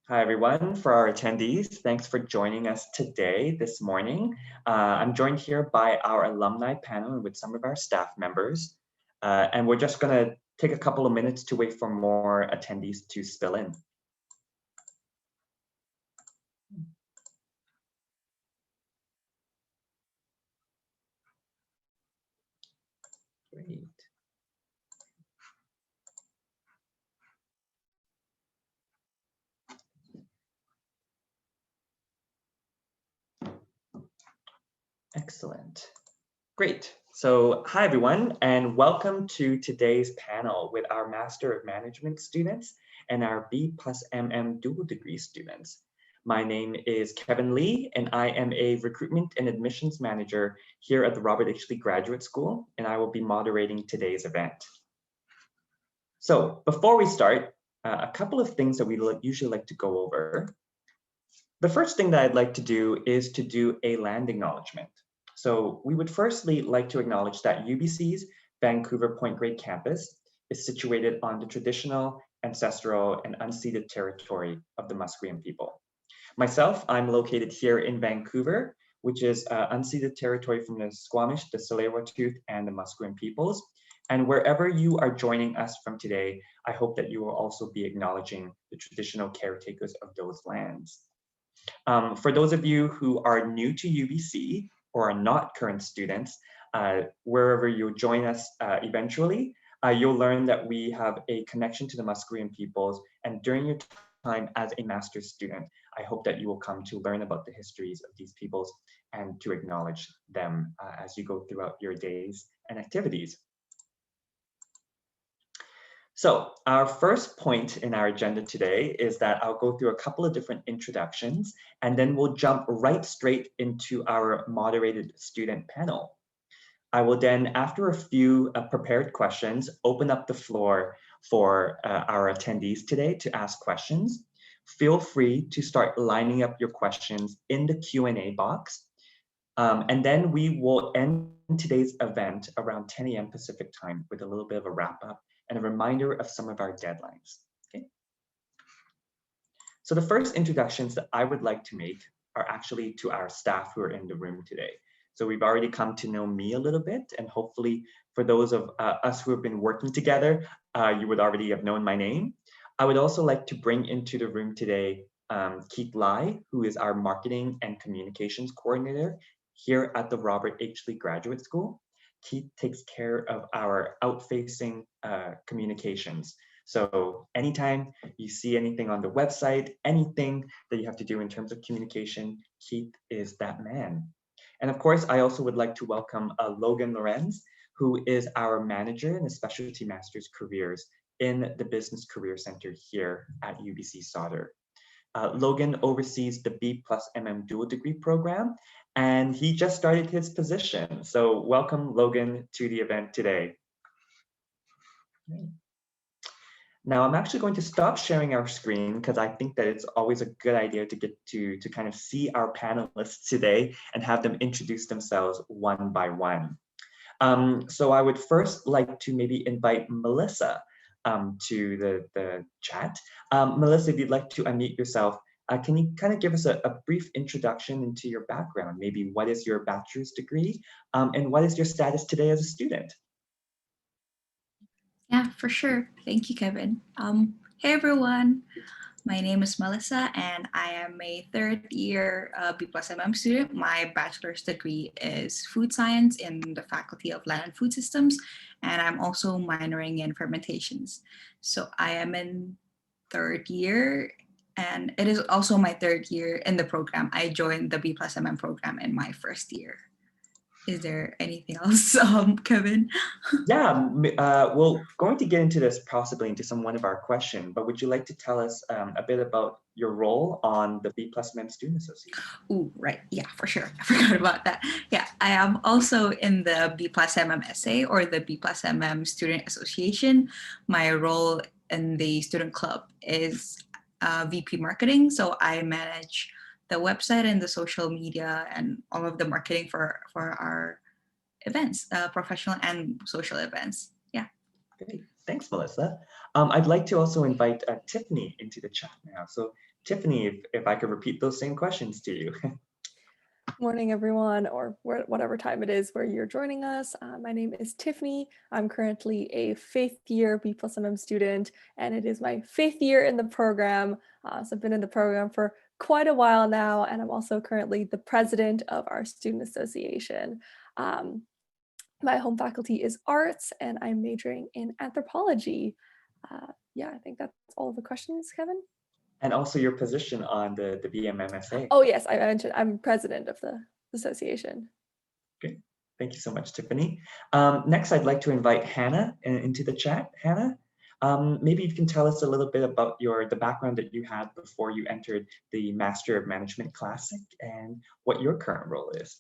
Hi, everyone. For our attendees, thanks for joining us today, this morning. I'm joined here by our alumni panel and with some of our staff members. And we're just going to take a couple of minutes to wait for more attendees to spill in. Great. Excellent. Great. So hi, everyone, and welcome to today's panel with our Master of Management students and our B+MM dual degree students. My name is Kevin Lee, and I am a recruitment and admissions manager here at the Robert H. Lee Graduate School, and I will be moderating today's event. So before we start, a couple of things that we usually like to go over. The first thing that I'd like to do is to do a land acknowledgement. So we would firstly like to acknowledge that UBC's Vancouver Point Grey campus is situated on the traditional, ancestral, and unceded territory of the Musqueam people. Myself, I'm located here in Vancouver, which is unceded territory from the Squamish, the Tsleil-Waututh, and the Musqueam peoples. And wherever you are joining us from today, I hope that you will also be acknowledging the traditional caretakers of those lands. For those of you who are new to UBC or are not current students, wherever you join us eventually, you'll learn that we have a connection to the Musqueam peoples. And during your time as a master's student, I hope that you will come to learn about the histories of these peoples and to acknowledge them as you go throughout your days and activities. So our first point in our agenda today is that I'll go through a couple of different introductions, and then we'll jump right straight into our moderated student panel. I will then, after a few prepared questions, open up the floor for our attendees today to ask questions. Feel free to start lining up your questions in the Q&A box. And then we will end today's event around 10 a.m. Pacific time with a little bit of a wrap up and a reminder of some of our deadlines. Okay. So the first introductions that I would like to make are actually to our staff who are in the room today. So we've already come to know me a little bit, and hopefully for those of us who have been working together, you would already have known my name. I would also like to bring into the room today Keith Lai, who is our marketing and communications coordinator here at the Robert H. Lee Graduate School. Keith takes care of our out-facing communications. So anytime you see anything on the website, anything that you have to do in terms of communication, Keith is that man. And of course, I also would like to welcome Logan Lorenz, who is our manager in the Specialty Master's Careers in the Business Career Center here at UBC Sauder. Logan oversees the B+MM dual degree program, and he just started his position. So welcome, Logan, to the event today. Now, I'm actually going to stop sharing our screen because I think that it's always a good idea to get to kind of see our panelists today and have them introduce themselves one by one. So I would first like to maybe invite Melissa to the chat. Melissa, if you'd like to unmute yourself, can you kind of give us a brief introduction into your background? Maybe what is your bachelor's degree and what is your status today as a student? Yeah, for sure. Thank you, Kevin. Hey, everyone. My name is Melissa, and I am a third-year B+MM student. My bachelor's degree is food science in the Faculty of Land and Food Systems, and I'm also minoring in fermentations. So I am in third year, and it is also my third year in the program. I joined the B+MM program in my first year. Is there anything else, Kevin? Yeah, we're going to get into this possibly into one of our questions, but would you like to tell us a bit about your role on the B+MM Student Association? Oh, right. Yeah, for sure. I forgot about that. Yeah, I am also in the B+MM SA or the B+MM Student Association. My role in the student club is VP Marketing. So I manage the website and the social media and all of the marketing for our events, professional and social events. Yeah. Great. Thanks, Melissa. I'd like to also invite Tiffany into the chat now. So Tiffany, if I could repeat those same questions to you. Morning, everyone, or whatever time it is where you're joining us. My name is Tiffany. I'm currently a 5th year B+MM student, and it is my 5th year in the program. So I've been in the program for quite a while now, and I'm also currently the president of our student association. My home faculty is arts, and I'm majoring in anthropology. Yeah, I think that's all of the questions, Kevin. And also your position on the BMMSA. Oh, yes, I mentioned I'm president of the association. Great. Thank you so much, Tiffany. Next, I'd like to invite Hanna into the chat. Hanna, maybe you can tell us a little bit about the background that you had before you entered the Master of Management Classic and what your current role is.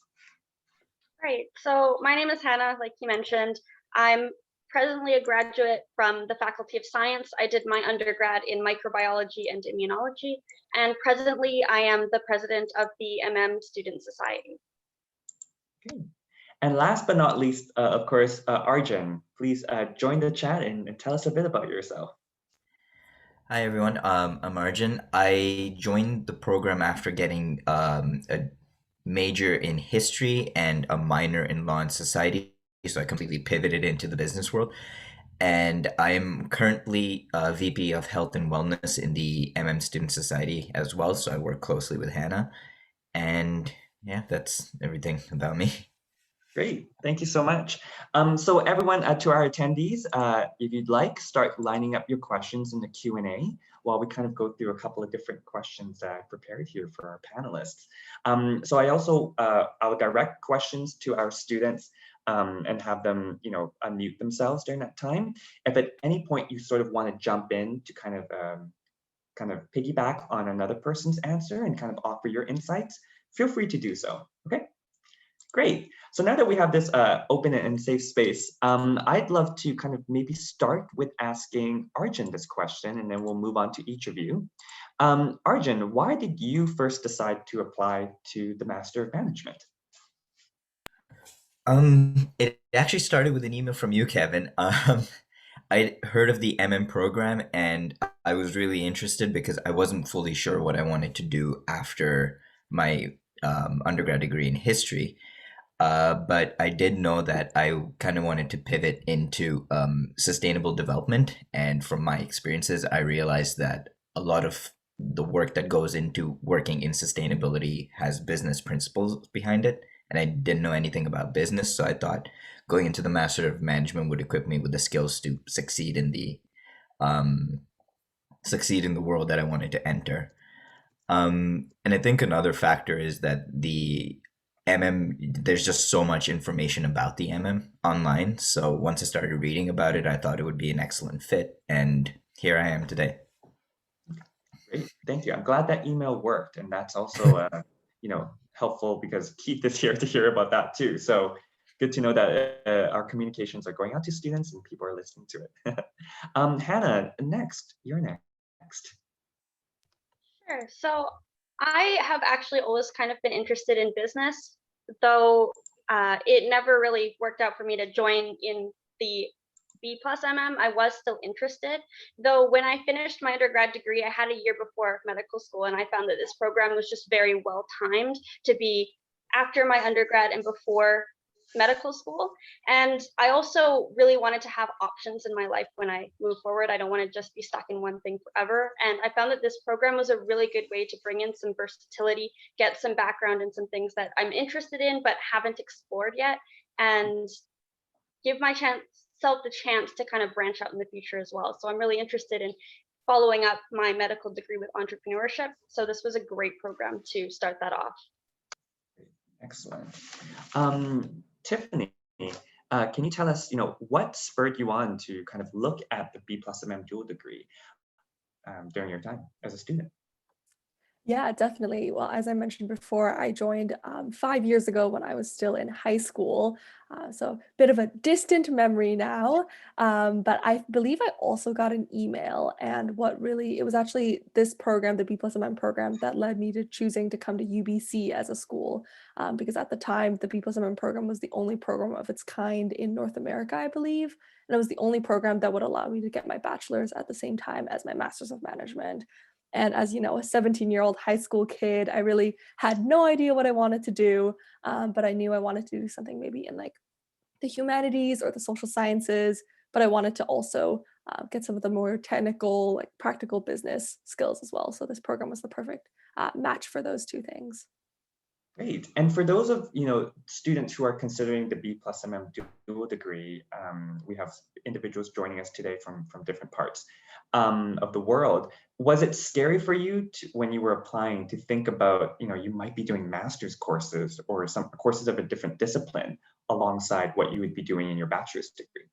Right. So my name is Hanna, like you mentioned. I'm presently a graduate from the Faculty of Science. I did my undergrad in microbiology and immunology, and presently I am the president of the MM Student Society. Okay. And last but not least, of course, Arjun, please join the chat and tell us a bit about yourself. Hi everyone, I'm Arjun. I joined the program after getting a major in history and a minor in law and society, so I completely pivoted into the business world. And I'm currently VP of Health and Wellness in the MM Student Society as well, so I work closely with Hanna. And yeah, that's everything about me. Great, thank you so much. So everyone, to our attendees, if you'd like, start lining up your questions in the Q&A while we kind of go through a couple of different questions that I prepared here for our panelists. So I also, I'll direct questions to our students and have them, unmute themselves during that time. If at any point you sort of want to jump in to kind of piggyback on another person's answer and kind of offer your insights, feel free to do so, okay? Great. So now that we have this open and safe space, I'd love to kind of maybe start with asking Arjun this question, and then we'll move on to each of you. Arjun, why did you first decide to apply to the Master of Management? It actually started with an email from you, Kevin. I heard of the MM program and I was really interested because I wasn't fully sure what I wanted to do after my undergrad degree in history. But I did know that I kind of wanted to pivot into sustainable development. And from my experiences, I realized that a lot of the work that goes into working in sustainability has business principles behind it. And I didn't know anything about business. So I thought going into the Master of Management would equip me with the skills to succeed in the world that I wanted to enter. And I think another factor is that the there's just so much information about the MM online. So once I started reading about it, I thought it would be an excellent fit. And here I am today. Great, thank you. I'm glad that email worked. And that's also, helpful because Keith is here to hear about that too. So good to know that our communications are going out to students and people are listening to it. Hanna, you're next. Sure. So I have actually always kind of been interested in business, though it never really worked out for me to join in the B+MM. I was still interested, though when I finished my undergrad degree, I had a year before medical school, and I found that this program was just very well timed to be after my undergrad and before medical school. And I also really wanted to have options in my life when I move forward. I don't want to just be stuck in one thing forever. And I found that this program was a really good way to bring in some versatility, get some background in some things that I'm interested in but haven't explored yet, and give myself the chance to kind of branch out in the future as well. So I'm really interested in following up my medical degree with entrepreneurship. So this was a great program to start that off. Excellent. Tiffany, can you tell us, what spurred you on to kind of look at the B+MM dual degree during your time as a student? Yeah, definitely. Well, as I mentioned before, I joined 5 years ago when I was still in high school. So a bit of a distant memory now. But I believe I also got an email. And it was actually this program, the B+MM program, that led me to choosing to come to UBC as a school. Because at the time, the B+MM program was the only program of its kind in North America, I believe. And it was the only program that would allow me to get my bachelor's at the same time as my master's of management. And as you know, a 17-year-old high school kid, I really had no idea what I wanted to do, but I knew I wanted to do something maybe in like the humanities or the social sciences, but I wanted to also get some of the more technical, like practical business skills as well. So this program was the perfect match for those two things. Great. And for those of students who are considering the B+MM dual degree, we have individuals joining us today from different parts of the world. Was it scary for you when you were applying to think about you might be doing master's courses or some courses of a different discipline alongside what you would be doing in your bachelor's degree?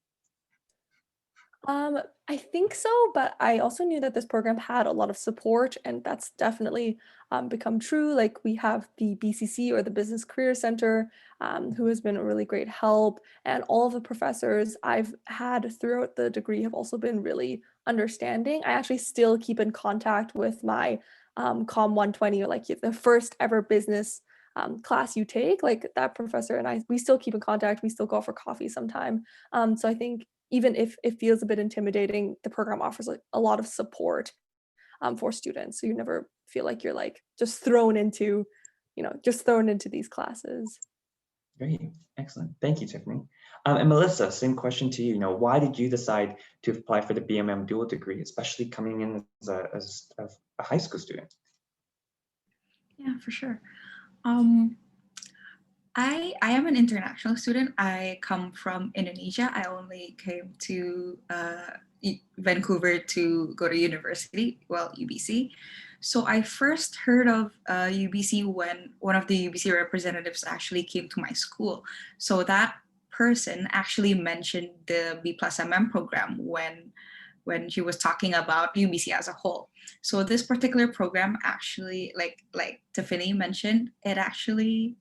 I think so, but I also knew that this program had a lot of support, and that's definitely become true. Like we have the BCC or the Business Career Center, who has been a really great help, and all of the professors I've had throughout the degree have also been really understanding. I actually still keep in contact with my Com 120, or like the first ever business class you take. Like that professor and I, we still keep in contact. We still go out for coffee sometime. So I think even if it feels a bit intimidating, the program offers like a lot of support for students. So you never feel like you're like just thrown into, just thrown into these classes. Great, excellent. Thank you, Tiffany. And Melissa, same question to you. Why did you decide to apply for the BMM dual degree, especially coming in as a high school student? Yeah, for sure. I am an international student. I come from Indonesia. I only came to Vancouver to go to university, well, UBC. So I first heard of UBC when one of the UBC representatives actually came to my school. So that person actually mentioned the B+MM program when she was talking about UBC as a whole. So this particular program actually, like Tiffany mentioned, it actually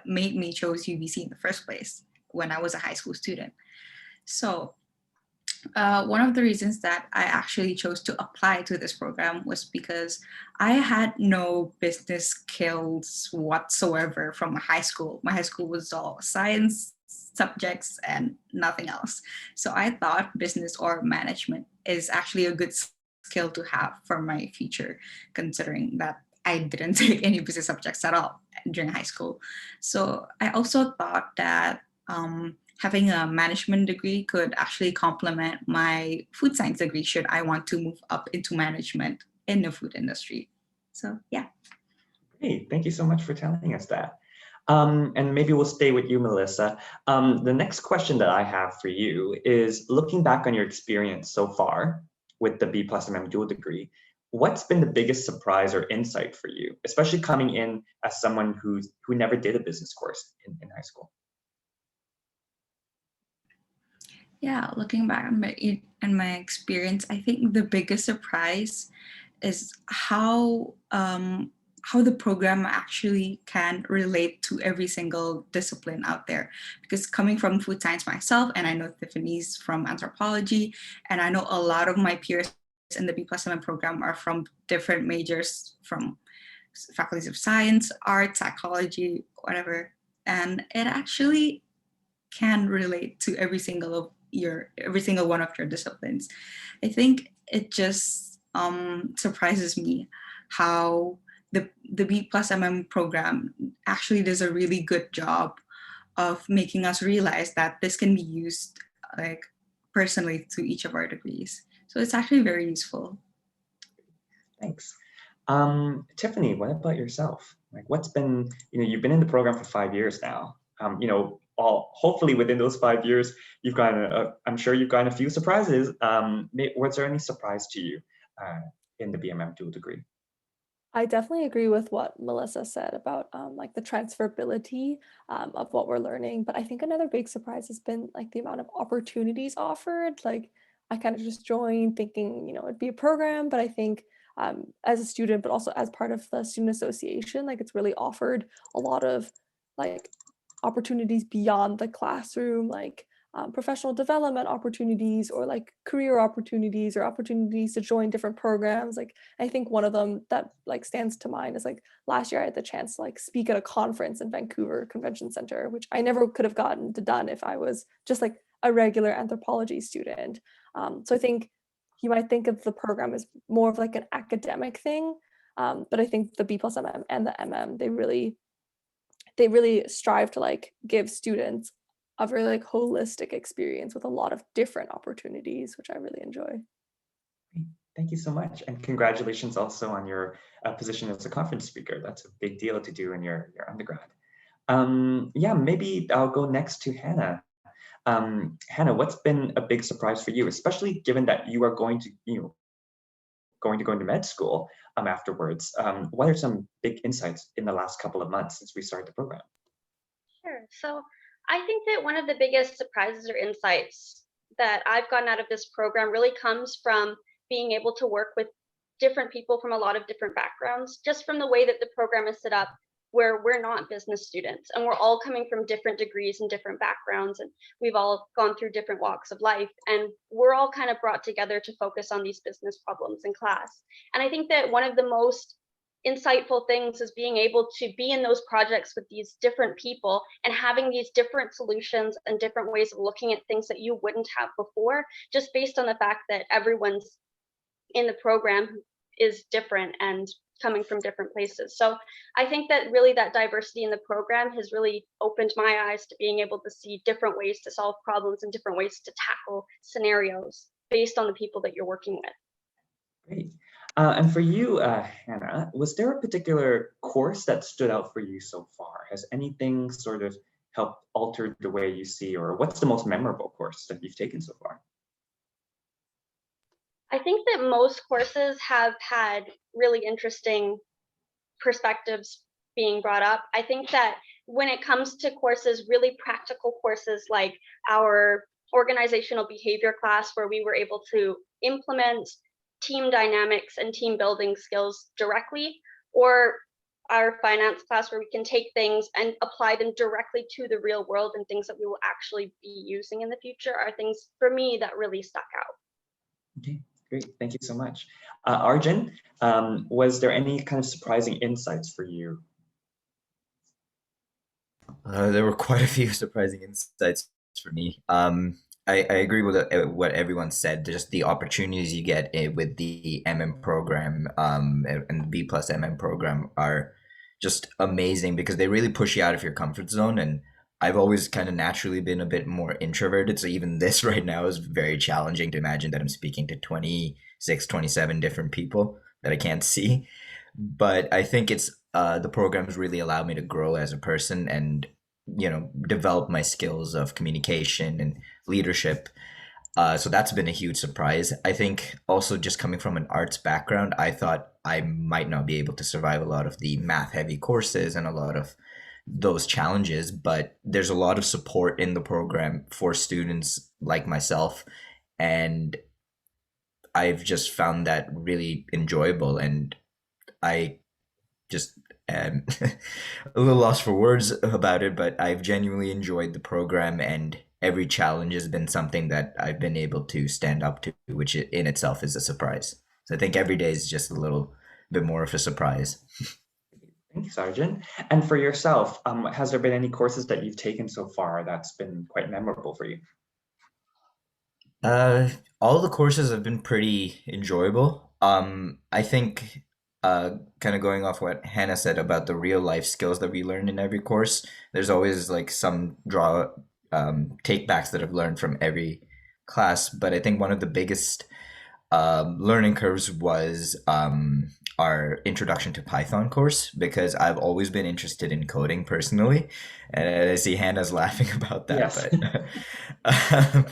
made me chose UBC in the first place when I was a high school student. So one of the reasons that I actually chose to apply to this program was because I had no business skills whatsoever from high school. My high school was all science subjects and nothing else. So I thought business or management is actually a good skill to have for my future, considering that I didn't take any business subjects at all during high school. So I also thought that having a management degree could actually complement my food science degree should I want to move up into management in the food industry. So yeah. Great, thank you so much for telling us that. And maybe we'll stay with you, Melissa. The next question that I have for you is, looking back on your experience so far with the B+MM dual degree, what's been the biggest surprise or insight for you, especially coming in as someone who never did a business course in high school? Yeah, looking back on my experience, I think the biggest surprise is how the program actually can relate to every single discipline out there. Because coming from food science myself, and I know Tiffany's from anthropology, and I know a lot of my peers in the B+MM program are from different majors, from faculties of science, art, psychology, whatever, and it actually can relate to every single one of your disciplines. I think it just surprises me how the B+MM program actually does a really good job of making us realize that this can be used like personally to each of our degrees. So it's actually very useful. Thanks. Tiffany, what about yourself? Like, what's been, you've been in the program for 5 years now. Hopefully within those 5 years, I'm sure you've gotten a few surprises. Was there any surprise to you in the BMM dual degree? I definitely agree with what Melissa said about like the transferability of what we're learning. But I think another big surprise has been like the amount of opportunities offered. Like I kind of just joined thinking, it'd be a program, but I think as a student, but also as part of the student association. Like it's really offered a lot of like opportunities beyond the classroom, like professional development opportunities or like career opportunities or opportunities to join different programs. Like I think one of them that like stands to mind is like last year I had the chance to like speak at a conference in Vancouver Convention Center, which I never could have gotten to done if I was just like a regular anthropology student. So I think you might think of the program as more of like an academic thing, but I think the B+MM and the MM, they really strive to like give students a very like holistic experience with a lot of different opportunities, which I really enjoy. Thank you so much. And congratulations also on your position as a conference speaker. That's a big deal to do in your undergrad. Yeah, maybe I'll go next to Hanna. Hanna, what's been a big surprise for you, especially given that you are going to, go into med school afterwards? What are some big insights in the last couple of months since we started the program? Sure. So I think that one of the biggest surprises or insights that I've gotten out of this program really comes from being able to work with different people from a lot of different backgrounds, just from the way that the program is set up, where we're not business students and we're all coming from different degrees and different backgrounds, and we've all gone through different walks of life, and we're all kind of brought together to focus on these business problems in class. And I think that one of the most insightful things is being able to be in those projects with these different people and having these different solutions and different ways of looking at things that you wouldn't have before, just based on the fact that everyone's in the program is different and coming from different places. So I think that really that diversity in the program has really opened my eyes to being able to see different ways to solve problems and different ways to tackle scenarios based on the people that you're working with. Great. And for you, Hanna, was there a particular course that stood out for you so far? Has anything sort of helped alter the way you see, or what's the most memorable course that you've taken so far? I think that most courses have had really interesting perspectives being brought up. I think that when it comes to courses, really practical courses like our organizational behavior class, where we were able to implement team dynamics and team building skills directly, or our finance class, where we can take things and apply them directly to the real world and things that we will actually be using in the future, are things for me that really stuck out. Okay, great. Thank you so much. Arjun, was there any kind of surprising insights for you? There were quite a few surprising insights for me. I agree with what everyone said. Just the opportunities you get with the MM program and the B+MM program are just amazing because they really push you out of your comfort zone. And I've always kind of naturally been a bit more introverted. So even this right now is very challenging to imagine that I'm speaking to 26, 27 different people that I can't see. But I think it's the programs really allowed me to grow as a person and develop my skills of communication and leadership. So that's been a huge surprise. I think also just coming from an arts background, I thought I might not be able to survive a lot of the math heavy courses and a lot of those challenges, but there's a lot of support in the program for students like myself. And I've just found that really enjoyable. And I just am a little lost for words about it, but I've genuinely enjoyed the program, and every challenge has been something that I've been able to stand up to, which in itself is a surprise. So I think every day is just a little bit more of a surprise. Thanks, Arjun. And for yourself, has there been any courses that you've taken so far that's been quite memorable for you? All the courses have been pretty enjoyable. I think kind of going off what Hannah said about the real life skills that we learn in every course, there's always like some take backs that I've learned from every class. But I think one of the biggest learning curves was our introduction to Python course, because I've always been interested in coding personally, and I see Hannah's laughing about that. Yes. But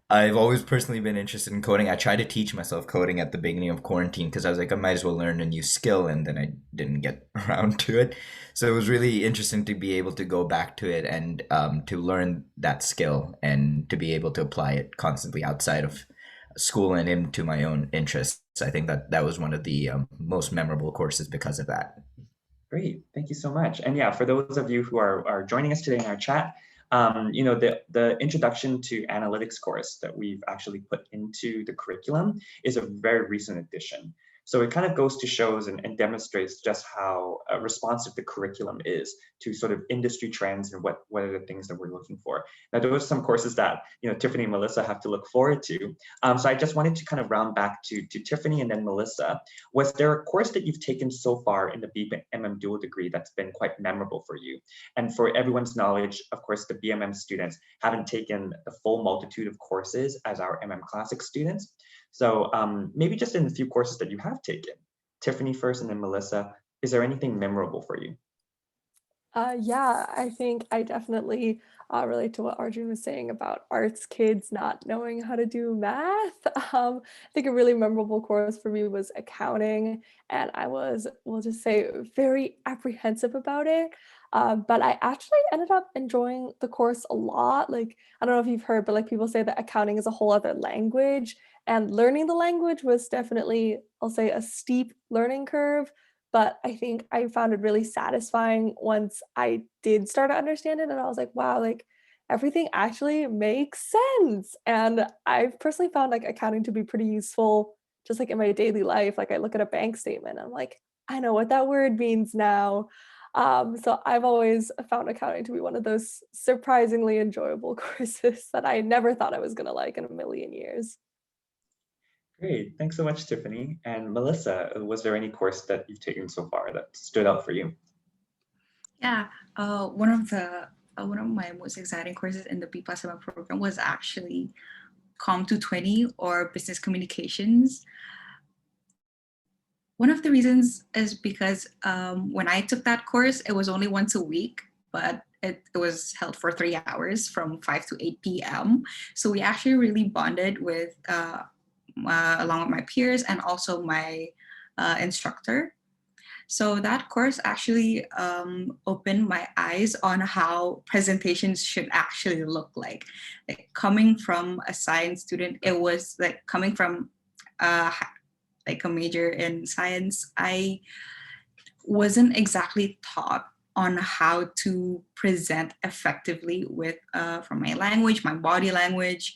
I've always personally been interested in coding. I tried to teach myself coding at the beginning of quarantine because I was like, I might as well learn a new skill, and then I didn't get around to it. So it was really interesting to be able to go back to it and to learn that skill and to be able to apply it constantly outside of school and into my own interests. I think that was one of the most memorable courses because of that. Great, thank you so much. And yeah, for those of you who are joining us today in our chat, you know, the introduction to analytics course that we've actually put into the curriculum is a very recent addition. So it kind of goes to shows and demonstrates just how responsive the curriculum is to sort of industry trends and what are the things that we're looking for. Now, those are some courses that, you know, Tiffany and Melissa have to look forward to. So I just wanted to kind of round back to Tiffany and then Melissa. Was there a course that you've taken so far in the BMM dual degree that's been quite memorable for you? And for everyone's knowledge, of course, the BMM students haven't taken the full multitude of courses as our MM Classic students. So maybe just in a few courses that you have taken, Tiffany first and then Melissa, is there anything memorable for you? Yeah, I think I definitely relate to what Arjun was saying about arts kids not knowing how to do math. I think a really memorable course for me was accounting, and I was, we'll just say, very apprehensive about it. But I actually ended up enjoying the course a lot. Like, I don't know if you've heard, but like people say that accounting is a whole other language, and learning the language was definitely, I'll say, a steep learning curve. But I think I found it really satisfying once I did start to understand it, and I was like, wow, like everything actually makes sense. And I've personally found like accounting to be pretty useful just like in my daily life. Like I look at a bank statement, I'm like, I know what that word means now. So I've always found accounting to be one of those surprisingly enjoyable courses that I never thought I was gonna like in a million years. Great, thanks so much, Tiffany. And Melissa, was there any course that you've taken so far that stood out for you? Yeah, one of my most exciting courses in the B+M program was actually Com 220 or Business Communications. One of the reasons is because when I took that course, it was only once a week, but it was held for 3 hours from 5 to 8 p.m. So we actually really bonded with along with my peers and also my instructor. So that course actually opened my eyes on how presentations should actually look like. Like coming from a science student, it was like coming from like a major in science, I wasn't exactly taught on how to present effectively with from my language, my body language,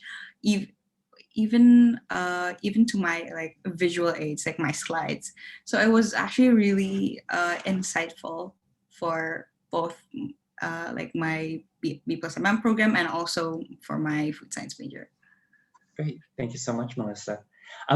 even to my like visual aids, like my slides. So it was actually really insightful for both like my B+MM program and also for my food science major. Great, thank you so much, Melissa.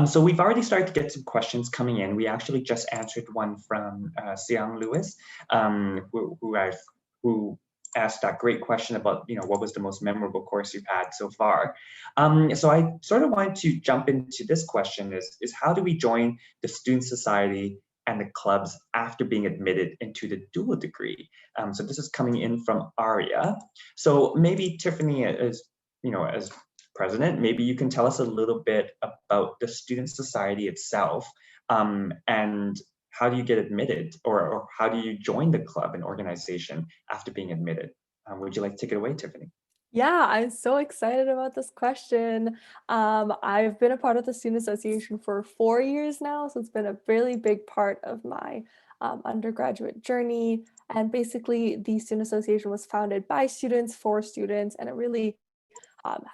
So we've already started to get some questions coming in. We actually just answered one from Siang Lewis, who asked that great question about, you know, what was the most memorable course you've had so far. So I sort of wanted to jump into this question is how do we join the student society and the clubs after being admitted into the dual degree? So this is coming in from Aria. So maybe Tiffany, as you know, as president, maybe you can tell us a little bit about the student society itself, and how do you get admitted, or how do you join the club and organization after being admitted? Would you like to take it away, Tiffany? Yeah, I'm so excited about this question. I've been a part of the Student Association for 4 years now, so it's been a really big part of my undergraduate journey. And basically, the Student Association was founded by students for students, and it really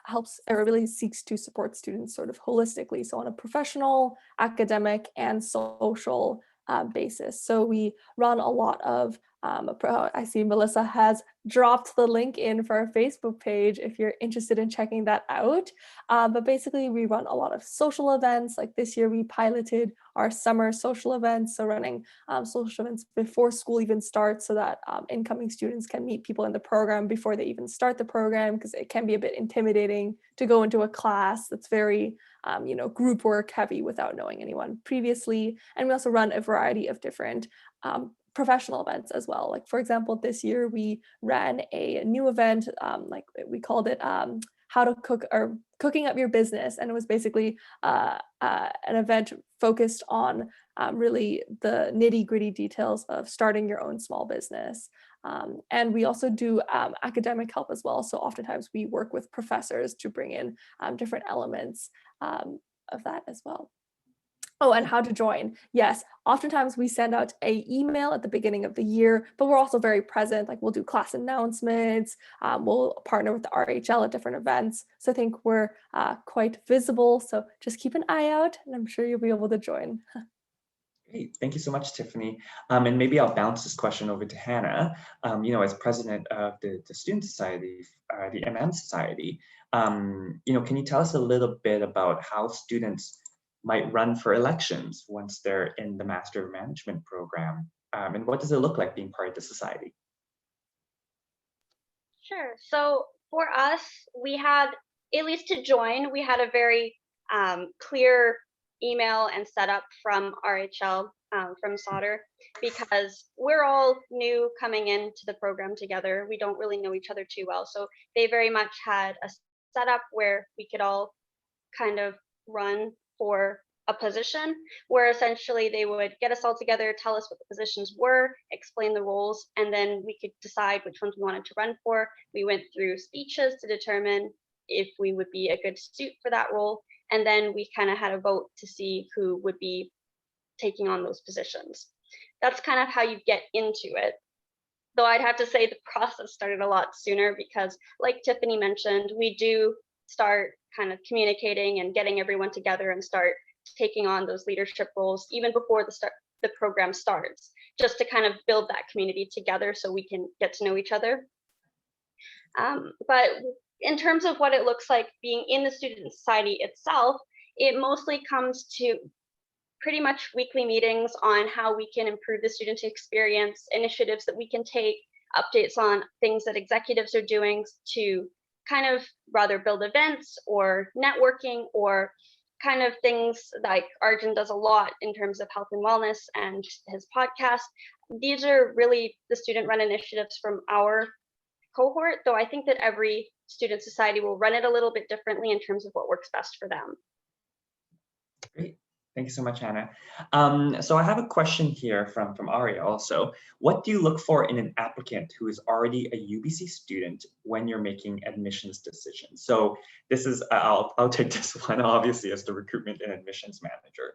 helps, or really seeks to support students sort of holistically, so on a professional, academic, and social basis. So we run a lot of, I see Melissa has dropped the link in for our Facebook page if you're interested in checking that out. But basically we run a lot of social events. Like this year we piloted our summer social events, so running social events before school even starts so that incoming students can meet people in the program before they even start the program, because it can be a bit intimidating to go into a class that's very group work heavy without knowing anyone previously. And we also run a variety of different professional events as well. Like for example, this year we ran a new event, like we called it how to cook or cooking up your business. And it was basically an event focused on really the nitty gritty details of starting your own small business. And we also do academic help as well. So oftentimes we work with professors to bring in different elements of that as well. Oh, and how to join. Yes, oftentimes we send out an email at the beginning of the year, but we're also very present. Like we'll do class announcements, we'll partner with the RHL at different events. So I think we're quite visible. So just keep an eye out and I'm sure you'll be able to join. Great, thank you so much, Tiffany. And maybe I'll bounce this question over to Hannah. As president of the Student Society, the MM Society, can you tell us a little bit about how students might run for elections once they're in the Master of Management program? And what does it look like being part of the society? Sure. So for us, we had, at least to join, we had a very clear email and setup from RHL, from Sauder, because we're all new coming into the program together. We don't really know each other too well. So they very much had a setup where we could all kind of run for a position, where essentially they would get us all together, tell us what the positions were, explain the roles, and then we could decide which ones we wanted to run for. We went through speeches to determine if we would be a good suit for that role, and then we kind of had a vote to see who would be taking on those positions. That's kind of how you get into it. Though I'd have to say the process started a lot sooner because, like Tiffany mentioned, we do start kind of communicating and getting everyone together and start taking on those leadership roles even before the program starts, just to kind of build that community together so we can get to know each other. But in terms of what it looks like being in the student society itself, it mostly comes to pretty much weekly meetings on how we can improve the student experience, initiatives that we can take, updates on things that executives are doing to kind of rather build events or networking, or kind of things like Arjun does a lot in terms of health and wellness and his podcast. These are really the student-run initiatives from our cohort, though I think that every student society will run it a little bit differently in terms of what works best for them. Great. Thank you so much, Hannah. So I have a question here from Aria also. What do you look for in an applicant who is already a UBC student when you're making admissions decisions? So this is, I'll take this one obviously as the recruitment and admissions manager.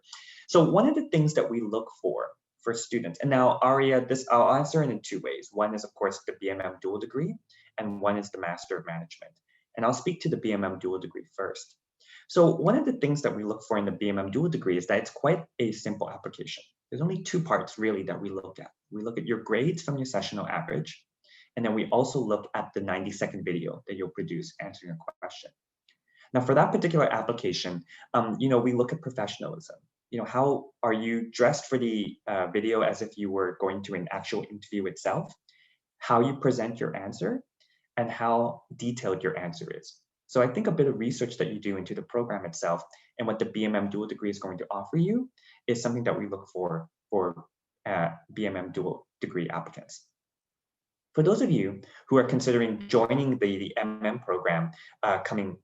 So one of the things that we look for students, and now Aria, this I'll answer it in two ways. One is of course the BMM dual degree, and one is the Master of Management. And I'll speak to the BMM dual degree first. So one of the things that we look for in the BMM dual degree is that it's quite a simple application. There's only two parts really that we look at. We look at your grades from your sessional average, and then we also look at the 90-second video that you'll produce answering a question. Now for that particular application, we look at professionalism. How are you dressed for the video as if you were going to an actual interview itself, how you present your answer, and how detailed your answer is. So I think a bit of research that you do into the program itself and what the BMM dual degree is going to offer you is something that we look for BMM dual degree applicants. For those of you who are considering joining the MM program,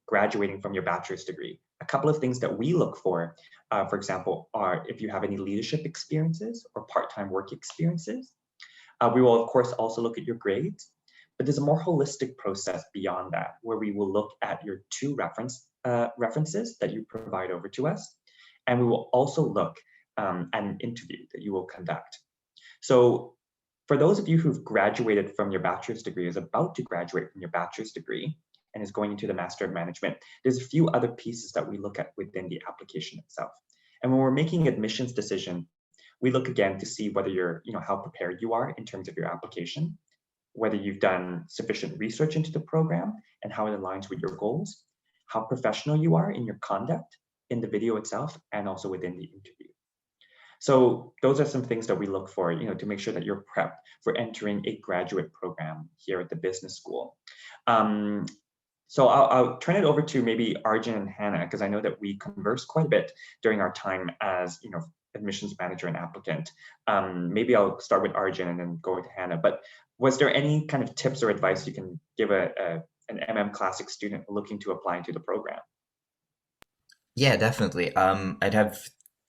graduating from your bachelor's degree, a couple of things that we look for example, are if you have any leadership experiences or part-time work experiences. We will of course also look at your grades, but there's a more holistic process beyond that, where we will look at your two references that you provide over to us, and we will also look at an interview that you will conduct. So for those of you who've graduated from your bachelor's degree, is about to graduate from your bachelor's degree, and is going into the Master of Management, there's a few other pieces that we look at within the application itself. And when we're making admissions decision, we look again to see whether you're, how prepared you are in terms of your application, whether you've done sufficient research into the program and how it aligns with your goals, how professional you are in your conduct in the video itself, and also within the interview. So those are some things that we look for, to make sure that you're prepped for entering a graduate program here at the business school. So I'll turn it over to maybe Arjun and Hannah, because I know that we conversed quite a bit during our time as, admissions manager and applicant. Maybe I'll start with Arjun and then go to Hannah. But was there any kind of tips or advice you can give an MM Classic student looking to apply into the program? Yeah, definitely. I'd have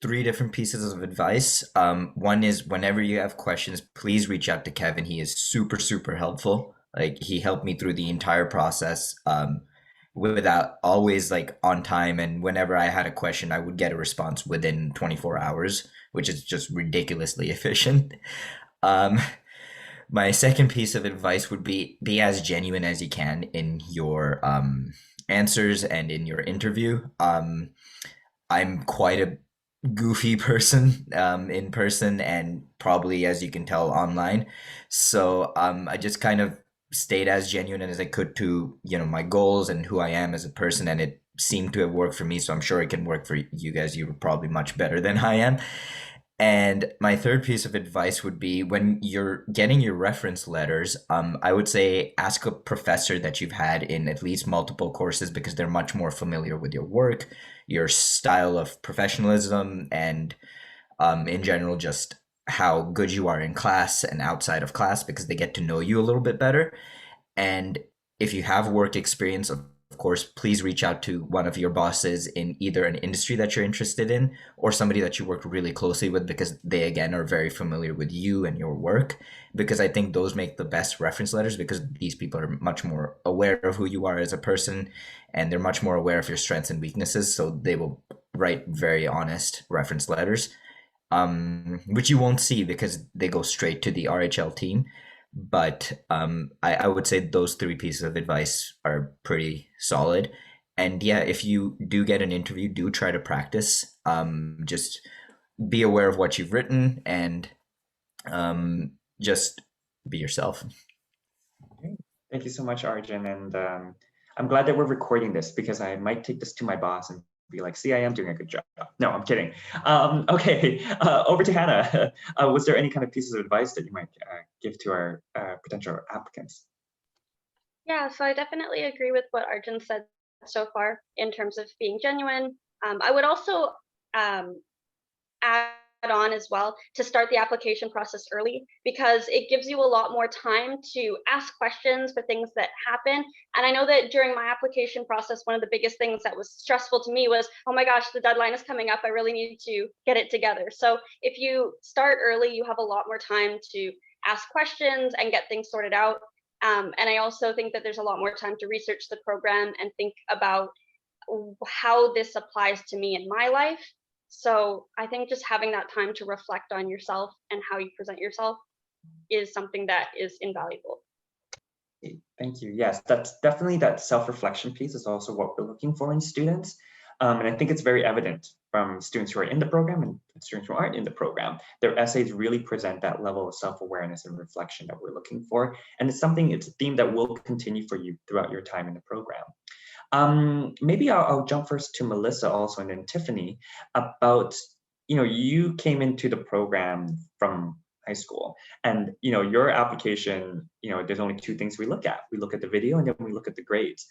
three different pieces of advice. One is whenever you have questions, please reach out to Kevin. He is super, super helpful. Like he helped me through the entire process. without always like on time. And whenever I had a question, I would get a response within 24 hours, which is just ridiculously efficient. Um, my second piece of advice would be as genuine as you can in your answers and in your interview. I'm quite a goofy person in person and probably, as you can tell, online. So I just kind of stayed as genuine as I could to, my goals and who I am as a person, and it seemed to have worked for me. So I'm sure it can work for you guys. You're probably much better than I am. And my third piece of advice would be when you're getting your reference letters, I would say ask a professor that you've had in at least multiple courses because they're much more familiar with your work, your style of professionalism, and in general, just how good you are in class and outside of class because they get to know you a little bit better. And if you have work experience, of course, please reach out to one of your bosses in either an industry that you're interested in or somebody that you work really closely with because they, again, are very familiar with you and your work. Because I think those make the best reference letters because these people are much more aware of who you are as a person and they're much more aware of your strengths and weaknesses. So they will write very honest reference letters, which you won't see because they go straight to the RHL team. But I would say those three pieces of advice are pretty solid. And yeah, if you do get an interview, do try to practice. Just be aware of what you've written and just be yourself. Okay. Thank you so much, Arjun. And I'm glad that we're recording this because I might take this to my boss and be like, see, I am doing a good job. No, I'm kidding. Okay, over to Hanna. Was there any kind of pieces of advice that you might give to our potential applicants? Yeah, so I definitely agree with what Arjun said so far in terms of being genuine. I would also add on as well to start the application process early because it gives you a lot more time to ask questions for things that happen. And I know that during my application process, one of the biggest things that was stressful to me was, oh my gosh, the deadline is coming up. I really need to get it together. So if you start early, you have a lot more time to ask questions and get things sorted out. And I also think that there's a lot more time to research the program and think about how this applies to me in my life. So I think just having that time to reflect on yourself and how you present yourself is something that is invaluable. Thank you. Yes, that's definitely that self-reflection piece is also what we're looking for in students. And I think it's very evident from students who are in the program and students who aren't in the program. Their essays really present that level of self-awareness and reflection that we're looking for. And it's a theme that will continue for you throughout your time in the program. Maybe I'll jump first to Melissa also and then Tiffany about, you came into the program from high school and, your application, there's only two things we look at. We look at the video and then we look at the grades.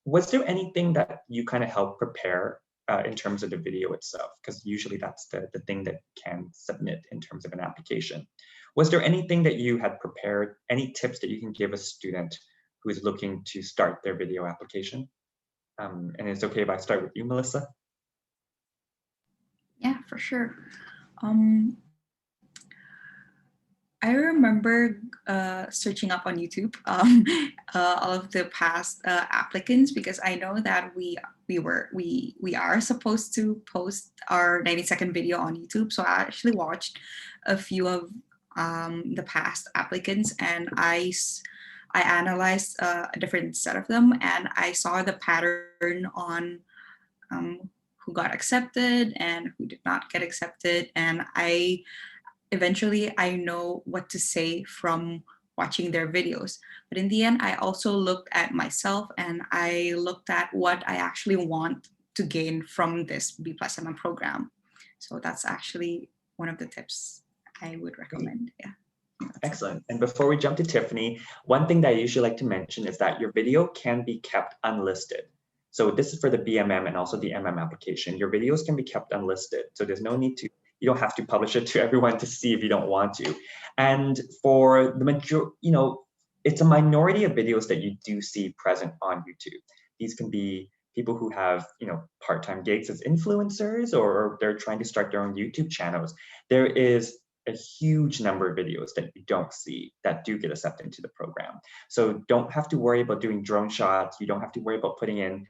Was there anything that you kind of helped prepare in terms of the video itself? Because usually that's the thing that can submit in terms of an application. Was there anything that you had prepared, any tips that you can give a student who is looking to start their video application? And it's okay if I start with you, Melissa? Yeah, for sure. I remember searching up on YouTube all of the past applicants because I know that we are supposed to post our 90-second video on YouTube. So I actually watched a few of the past applicants and I analyzed a different set of them and I saw the pattern on who got accepted and who did not get accepted, and eventually I know what to say from watching their videos. But in the end, I also looked at myself and I looked at what I actually want to gain from this B+MM program. So that's actually one of the tips I would recommend. Yeah. Excellent. And before we jump to Tiffany, one thing that I usually like to mention is that your video can be kept unlisted. So this is for the BMM and also the MM application. Your videos can be kept unlisted. So there's no need to, you don't have to publish it to everyone to see if you don't want to. And for the majority, it's a minority of videos that you do see present on YouTube. These can be people who have, part-time gigs as influencers, or they're trying to start their own YouTube channels. There is a huge number of videos that you don't see that do get accepted into the program. So don't have to worry about doing drone shots. You don't have to worry about putting in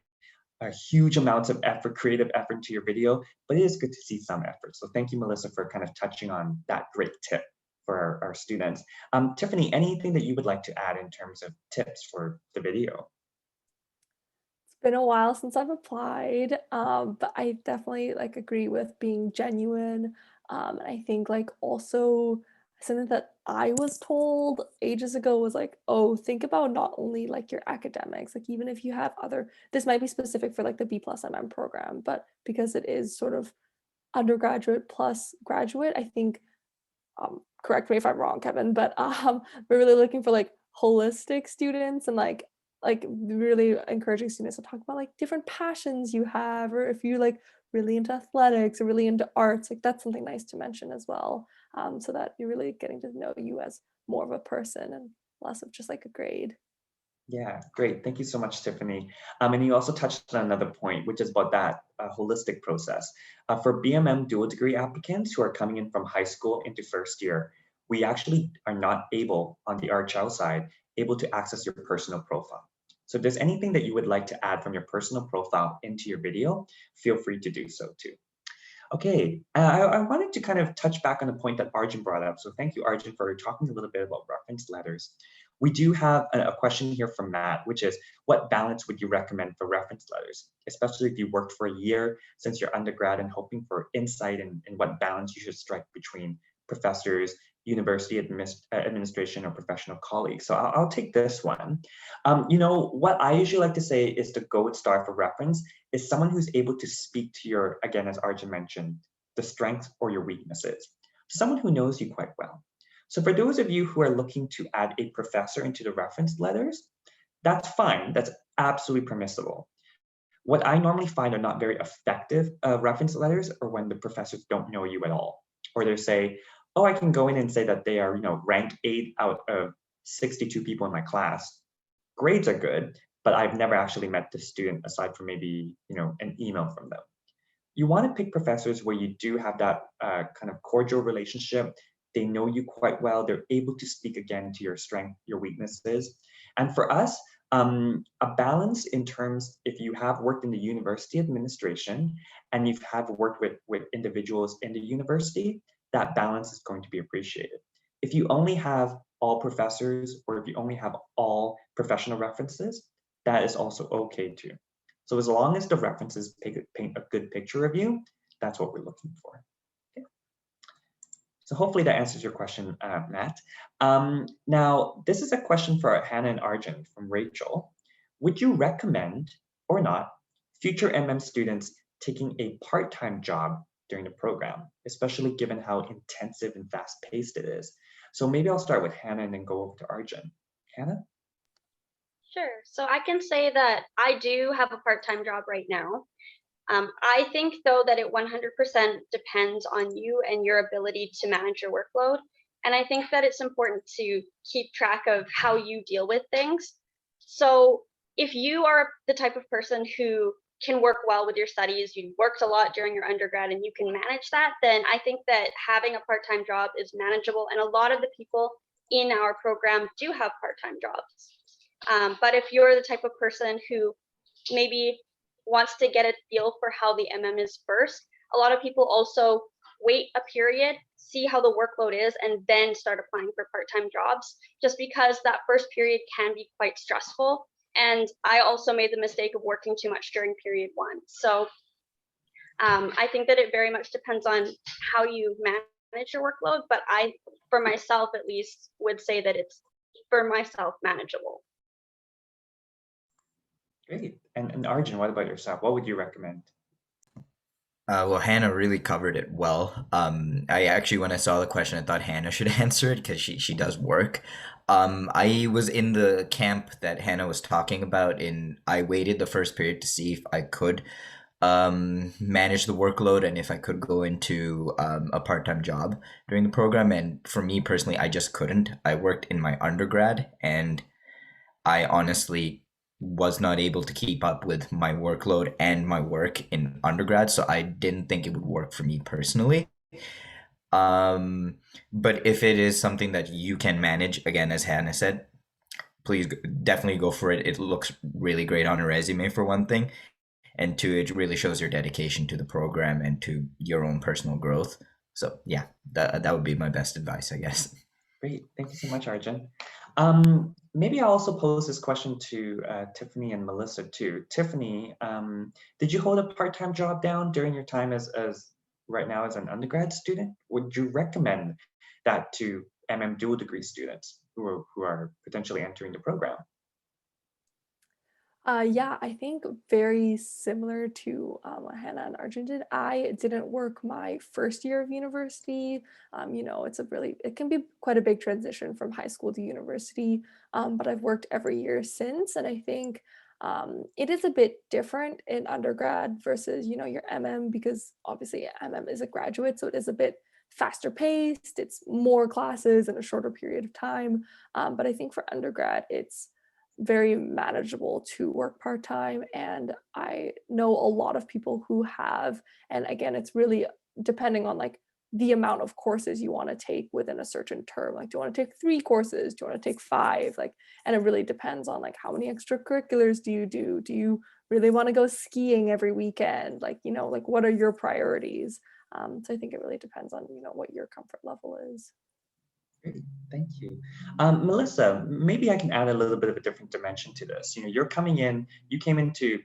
a huge amounts of effort, creative effort into your video, but it is good to see some effort. So thank you, Melissa, for kind of touching on that great tip for our students. Tiffany, anything that you would like to add in terms of tips for the video? It's been a while since I've applied, but I definitely like agree with being genuine. And I think like also something that I was told ages ago was like, oh, think about not only like your academics, like even if you have other, this might be specific for like the B+MM program, but because it is sort of undergraduate plus graduate, I think, correct me if I'm wrong, Kevin, but we're really looking for like holistic students and like really encouraging students to talk about like different passions you have, or if you like really into athletics or really into arts, like that's something nice to mention as well, so that you're really getting to know you as more of a person and less of just like a grade. Yeah, great. Thank you so much, Tiffany. And you also touched on another point, which is about that holistic process. For BMM dual degree applicants who are coming in from high school into first year, we actually are not able, on the RHL side, able to access your personal profile. So if there's anything that you would like to add from your personal profile into your video, feel free to do so too. Okay, I wanted to kind of touch back on the point that Arjun brought up. So thank you, Arjun, for talking a little bit about reference letters. We do have a question here from Matt, which is, what balance would you recommend for reference letters, especially if you worked for a year since your undergrad and hoping for insight in what balance you should strike between professors, university administration, or professional colleagues? So I'll take this one. You know, what I usually like to say is the gold star for reference is someone who's able to speak to your, again, as Arjun mentioned, the strengths or your weaknesses. Someone who knows you quite well. So for those of you who are looking to add a professor into the reference letters, that's fine. That's absolutely permissible. What I normally find are not very effective reference letters are when the professors don't know you at all, or they say, oh, I can go in and say that they are, ranked 8 out of 62 people in my class. Grades are good, but I've never actually met the student aside from maybe, an email from them. You want to pick professors where you do have that kind of cordial relationship. They know you quite well. They're able to speak again to your strength, your weaknesses. And for us, a balance in terms, if you have worked in the university administration and you have worked with individuals in the university, that balance is going to be appreciated. If you only have all professors, or if you only have all professional references, that is also okay too. So as long as the references paint a good picture of you, that's what we're looking for. Okay. So hopefully that answers your question, Matt. Now, this is a question for Hanna and Arjun from Rachel. Would you recommend or not future MM students taking a part-time job during the program, especially given how intensive and fast-paced it is? So maybe I'll start with Hanna and then go over to Arjun. Hanna? Sure. So I can say that I do have a part-time job right now. I think, though, that it 100% depends on you and your ability to manage your workload. And I think that it's important to keep track of how you deal with things. So if you are the type of person who can work well with your studies, you worked a lot during your undergrad and you can manage that, then I think that having a part-time job is manageable. And a lot of the people in our program do have part-time jobs. But if you're the type of person who maybe wants to get a feel for how the MM is first, a lot of people also wait a period, see how the workload is, and then start applying for part-time jobs, just because that first period can be quite stressful. And I also made the mistake of working too much during period 1. So I think that it very much depends on how you manage your workload, but I, for myself at least, would say that it's, for myself, manageable. Great. And Arjun, what about yourself? What would you recommend? Well, Hannah really covered it well. I actually, when I saw the question, I thought Hannah should answer it because she does work. I was in the camp that Hannah was talking about. I waited the first period to see if I could manage the workload and if I could go into a part-time job during the program. And for me personally, I just couldn't. I worked in my undergrad and I honestly was not able to keep up with my workload and my work in undergrad, so I didn't think it would work for me personally. But if it is something that you can manage, again, as Hannah said, please definitely go for it. It looks really great on a resume, for one thing. And two, it really shows your dedication to the program and to your own personal growth. So yeah, that would be my best advice, I guess. Great, thank you so much, Arjun. Maybe I'll also pose this question to Tiffany and Melissa too. Tiffany, did you hold a part-time job down during your time as right now as an undergrad student? Would you recommend that to dual degree students who are potentially entering the program? Yeah, I think very similar to what Hannah and Arjun did. I didn't work my first year of university. You know, it can be quite a big transition from high school to university, but I've worked every year since. And I think it is a bit different in undergrad versus, you know, your MM, because obviously MM is a graduate, so it is a bit faster paced. It's more classes in a shorter period of time. But I think for undergrad, it's very manageable to work part-time, and I know a lot of people who have, and again, it's really depending on like the amount of courses you want to take within a certain term. Like, do you want to take 3 courses? Do you want to take 5? Like, and it really depends on like how many extracurriculars do you do? Do you really want to go skiing every weekend? Like, you know, like what are your priorities? So I think it really depends on, you know, what your comfort level is. Great, thank you. Melissa, maybe I can add a little bit of a different dimension to this. You know, you came into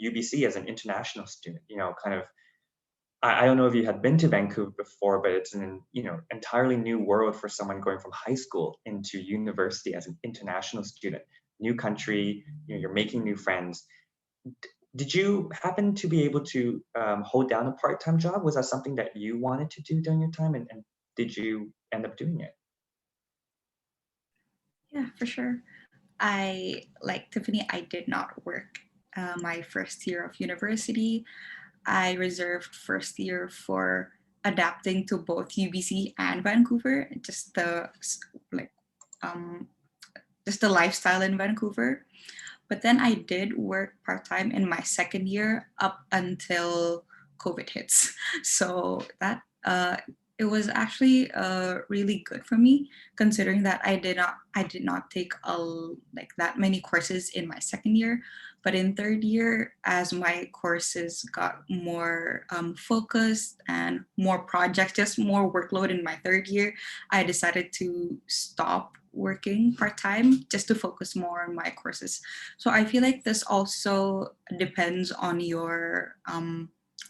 UBC as an international student, you know, kind of, I don't know if you had been to Vancouver before, but it's an, you know, entirely new world for someone going from high school into university as an international student, new country, you know, you're making new friends. Did you happen to be able to hold down a part-time job? Was that something that you wanted to do during your time, and did you end up doing it? Yeah, for sure. Like Tiffany, I did not work my first year of university. I reserved first year for adapting to both UBC and Vancouver, like um, just the lifestyle in Vancouver. But then I did work part-time in my second year up until COVID hits. So that it was actually really good for me, considering that I did not take like that many courses in my second year. But in third year, as my courses got more focused and more projects, just more workload in my third year, I decided to stop working part-time just to focus more on my courses. So I feel like this also depends on your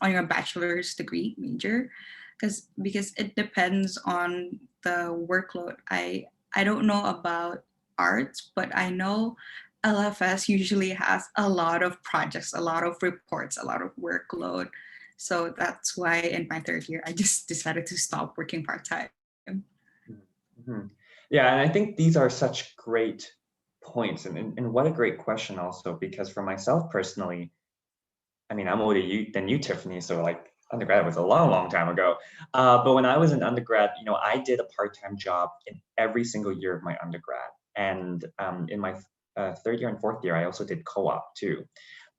bachelor's degree major, because it depends on the workload. I don't know about arts, but I know LFS usually has a lot of projects, a lot of reports, a lot of workload. So that's why in my third year, I just decided to stop working part-time. Mhm. Yeah, and I think these are such great points, and what a great question also, because for myself personally, I mean, I'm older than you, Tiffany, so like undergrad was a long, long time ago. But when I was an undergrad, you know, I did a part-time job in every single year of my undergrad, and in my third year and fourth year, I also did co-op too.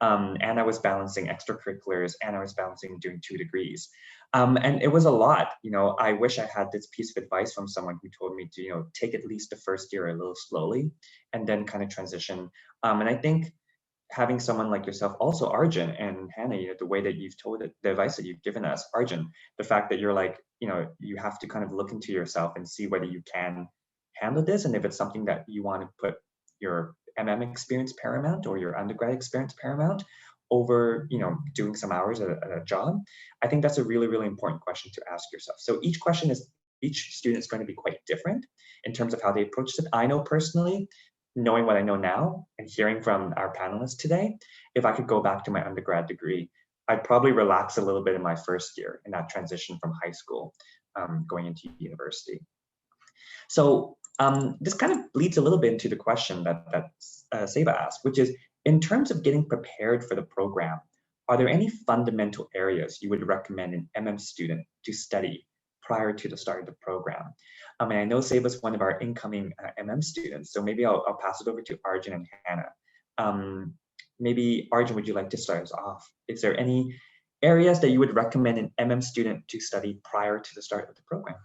And I was balancing extracurriculars, and I was balancing doing 2 degrees. And it was a lot. You know, I wish I had this piece of advice from someone who told me to, you know, take at least the first year a little slowly and then kind of transition. And I think having someone like yourself, also Arjun and Hannah, you know, the way that you've told it, the advice that you've given us, Arjun, the fact that you're like, you know, you have to kind of look into yourself and see whether you can handle this, and if it's something that you want to put your experience paramount or your undergrad experience paramount over, you know, doing some hours at a job. I think that's a really, really important question to ask yourself. So each student is going to be quite different in terms of how they approach it. I know personally, knowing what I know now and hearing from our panelists today, if I could go back to my undergrad degree, I'd probably relax a little bit in my first year in that transition from high school going into university. So this kind of leads a little bit into the question that Seva asked, which is, in terms of getting prepared for the program, are there any fundamental areas you would recommend an student to study prior to the start of the program? And I know Seva's one of our incoming students, so maybe I'll pass it over to Arjun and Hannah. Maybe Arjun, would you like to start us off? Is there any areas that you would recommend an MM student to study prior to the start of the program?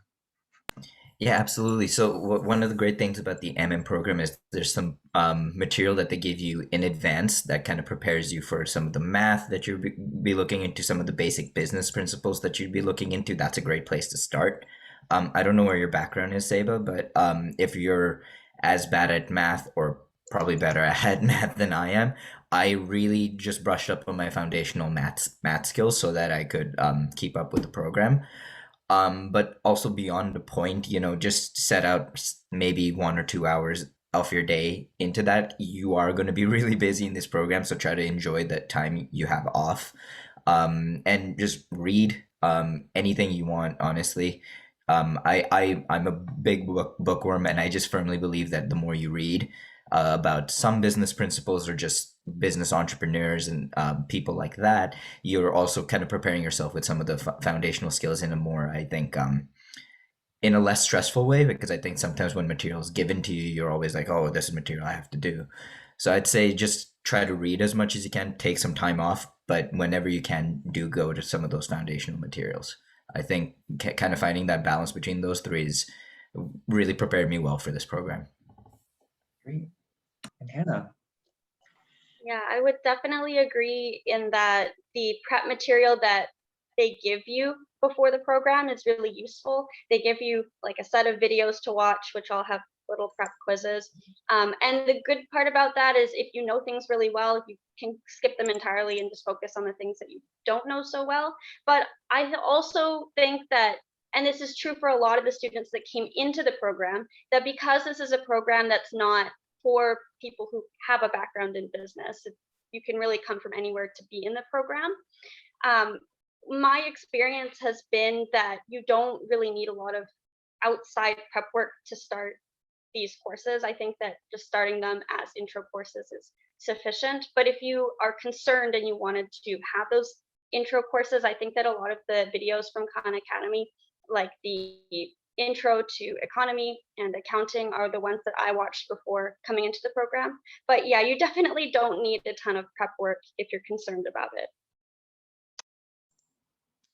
Yeah, absolutely. So one of the great things about the MM program is there's some material that they give you in advance that kind of prepares you for some of the math that you'll be looking into, some of the basic business principles that you'd be looking into. That's a great place to start. I don't know where your background is, Seba, but if you're as bad at math or probably better at math than I am, I really just brushed up on my foundational math skills so that I could keep up with the program. But also beyond the point, just set out maybe 1 or 2 hours of your day into that. You are going to be really busy in this program, so try to enjoy that time you have off, and just read anything you want, honestly. I'm a big bookworm, and I just firmly believe that the more you read about some business principles or just business entrepreneurs and people like that, you're also kind of preparing yourself with some of the foundational skills in a more, I think, in a less stressful way, because I think sometimes when material is given to you, you're always like, oh, this is material I have to do. So I'd say just try to read as much as you can, take some time off, but whenever you can, do go to some of those foundational materials. I think kind of finding that balance between those three is really prepared me well for this program. Great. And Hannah? Yeah, I would definitely agree in that the prep material that they give you before the program is really useful. They give you like a set of videos to watch, which all have little prep quizzes. And the good part about that is if you know things really well, you can skip them entirely and just focus on the things that you don't know so well. But I also think that, and this is true for a lot of the students that came into the program, that because this is a program that's not for people who have a background in business, you can really come from anywhere to be in the program. My experience has been that you don't really need a lot of outside prep work to start these courses. I think that just starting them as intro courses is sufficient. But if you are concerned and you wanted to have those intro courses, I think that a lot of the videos from Khan Academy, like the intro to economy and accounting, are the ones that I watched before coming into the program. But yeah, you definitely don't need a ton of prep work if you're concerned about it.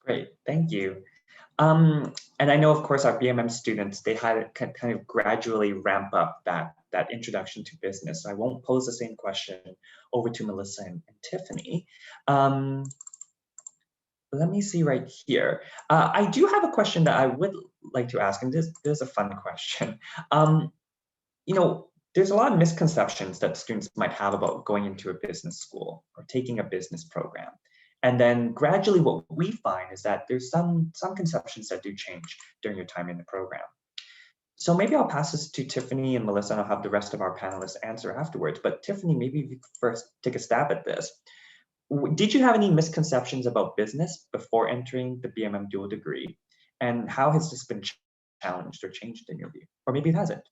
Great, thank you. And I know, of course, our BMM students, they had to kind of gradually ramp up that introduction to business. So I won't pose the same question over to Melissa and Tiffany. Let me see right here. I do have a question that I would like to ask, and this is a fun question. There's a lot of misconceptions that students might have about going into a business school or taking a business program. And then gradually what we find is that there's some conceptions that do change during your time in the program. So maybe I'll pass this to Tiffany and Melissa, and I'll have the rest of our panelists answer afterwards. But Tiffany, maybe if you could first take a stab at this. Did you have any misconceptions about business before entering the BMM dual degree? And how has this been challenged or changed in your view? Or maybe it hasn't.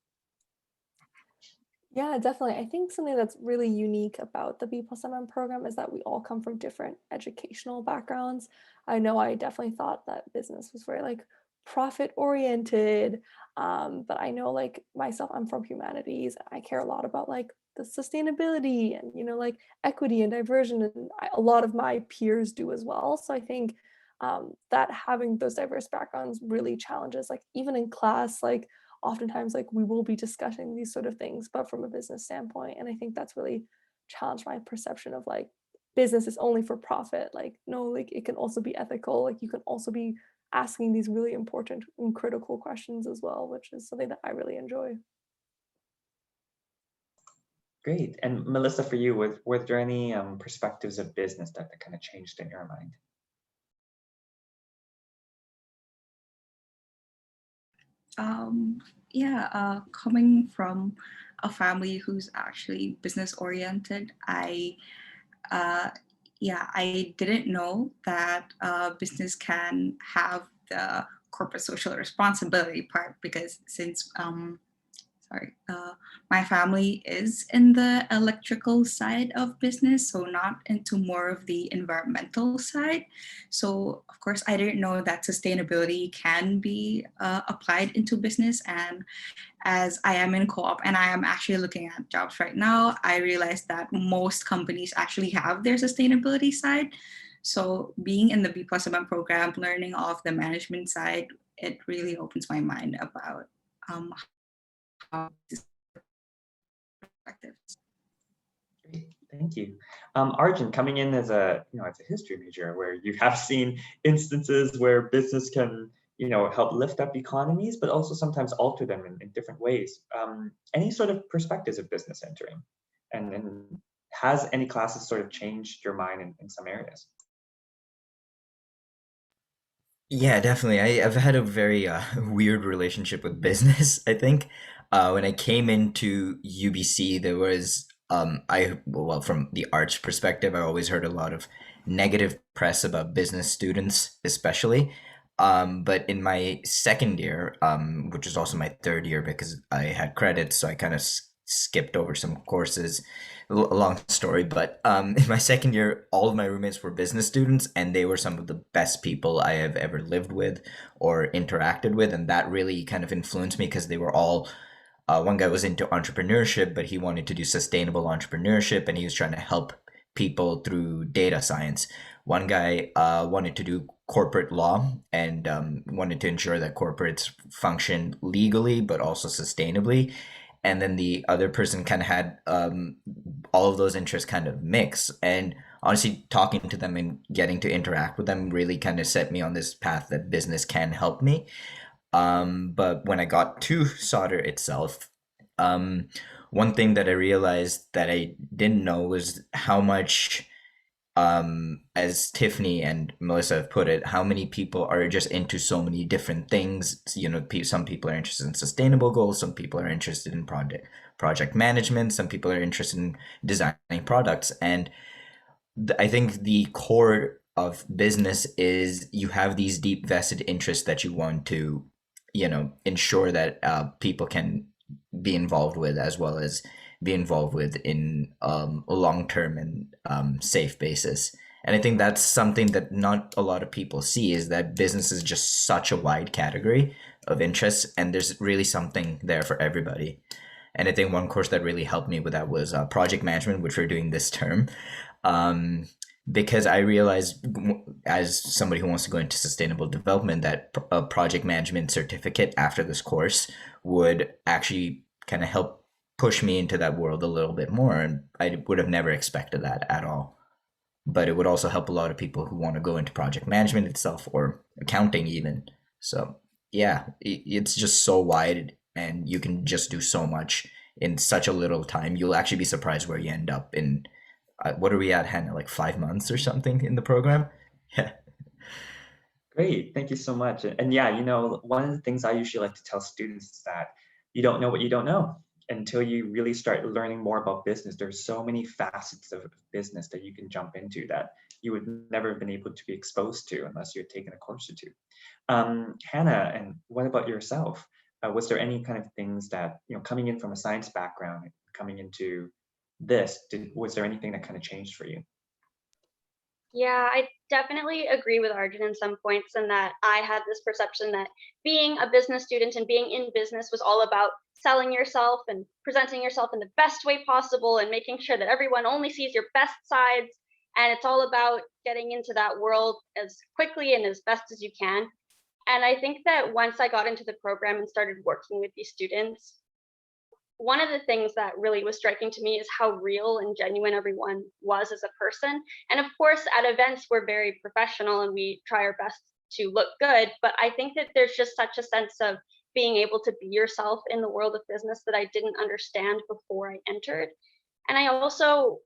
Yeah, definitely. I think something that's really unique about the B+MM program is that we all come from different educational backgrounds. I know I definitely thought that business was very like profit oriented, but I know like myself, I'm from humanities. I care a lot about like the sustainability and like equity and diversion, and a lot of my peers do as well. So I think that having those diverse backgrounds really challenges, like even in class, like oftentimes like we will be discussing these sort of things, but from a business standpoint. And I think that's really challenged my perception of like business is only for profit. Like, no, like it can also be ethical. Like you can also be asking these really important and critical questions as well, which is something that I really enjoy. Great. And Melissa, for you, were there any perspectives of business that kind of changed in your mind? Coming from a family who's actually business oriented, I didn't know that business can have the corporate social responsibility part, because since my family is in the electrical side of business, so not into more of the environmental side. So of course, I didn't know that sustainability can be applied into business. And as I am in co-op and I am actually looking at jobs right now, I realized that most companies actually have their sustainability side. So being in the B+MM program, learning off the management side, it really opens my mind about how this perspectives. Great, thank you. Arjun, coming in as a as a history major, where you have seen instances where business can help lift up economies, but also sometimes alter them in different ways. Any sort of perspectives of business entering, and has any classes sort of changed your mind in some areas? Yeah, definitely. I've had a very weird relationship with business, I think. When I came into UBC, there was, well, from the arts perspective, I always heard a lot of negative press about business students, especially. But in my second year, which is also my third year because I had credits, so I kind of skipped over some courses. A long story, but in my second year, all of my roommates were business students, and they were some of the best people I have ever lived with or interacted with, and that really kind of influenced me because they were all. One guy was into entrepreneurship, but he wanted to do sustainable entrepreneurship, and he was trying to help people through data science. One guy wanted to do corporate law and wanted to ensure that corporates function legally but also sustainably, and then the other person kind of had all of those interests kind of mix. And honestly, talking to them and getting to interact with them really kind of set me on this path that business can help me. But when I got to solder itself, um, one thing that I realized that I didn't know was how much, as Tiffany and Melissa have put it, how many people are just into so many different things. Some people are interested in sustainable goals, some people are interested in project management, some people are interested in designing products. And I think the core of business is you have these deep vested interests that you want to, ensure that people can be involved with, as well as be involved with in a long-term and safe basis. And I think that's something that not a lot of people see, is that business is just such a wide category of interests, and there's really something there for everybody. And I think one course that really helped me with that was project management, which we're doing this term. Um, because I realized, as somebody who wants to go into sustainable development, that a project management certificate after this course would actually kind of help push me into that world a little bit more. And I would have never expected that at all. But it would also help a lot of people who want to go into project management itself, or accounting even. So yeah, it's just so wide, and you can just do so much in such a little time. You'll actually be surprised where you end up in. What are we at, Hannah? Like 5 months or something in the program? Yeah. Great, thank you so much. And yeah, one of the things I usually like to tell students is that you don't know what you don't know until you really start learning more about business. There's so many facets of business that you can jump into that you would never have been able to be exposed to unless you had taken a course or two. Hannah, and what about yourself? Was there any kind of things that, coming in from a science background, coming into this, was there anything that kind of changed for you? Yeah, I definitely agree with Arjun in some points, and that I had this perception that being a business student and being in business was all about selling yourself and presenting yourself in the best way possible and making sure that everyone only sees your best sides. And it's all about getting into that world as quickly and as best as you can. And I think that once I got into the program and started working with these students, one of the things that really was striking to me is how real and genuine everyone was as a person. And of course, at events, we're very professional and we try our best to look good. But I think that there's just such a sense of being able to be yourself in the world of business that I didn't understand before I entered. And I also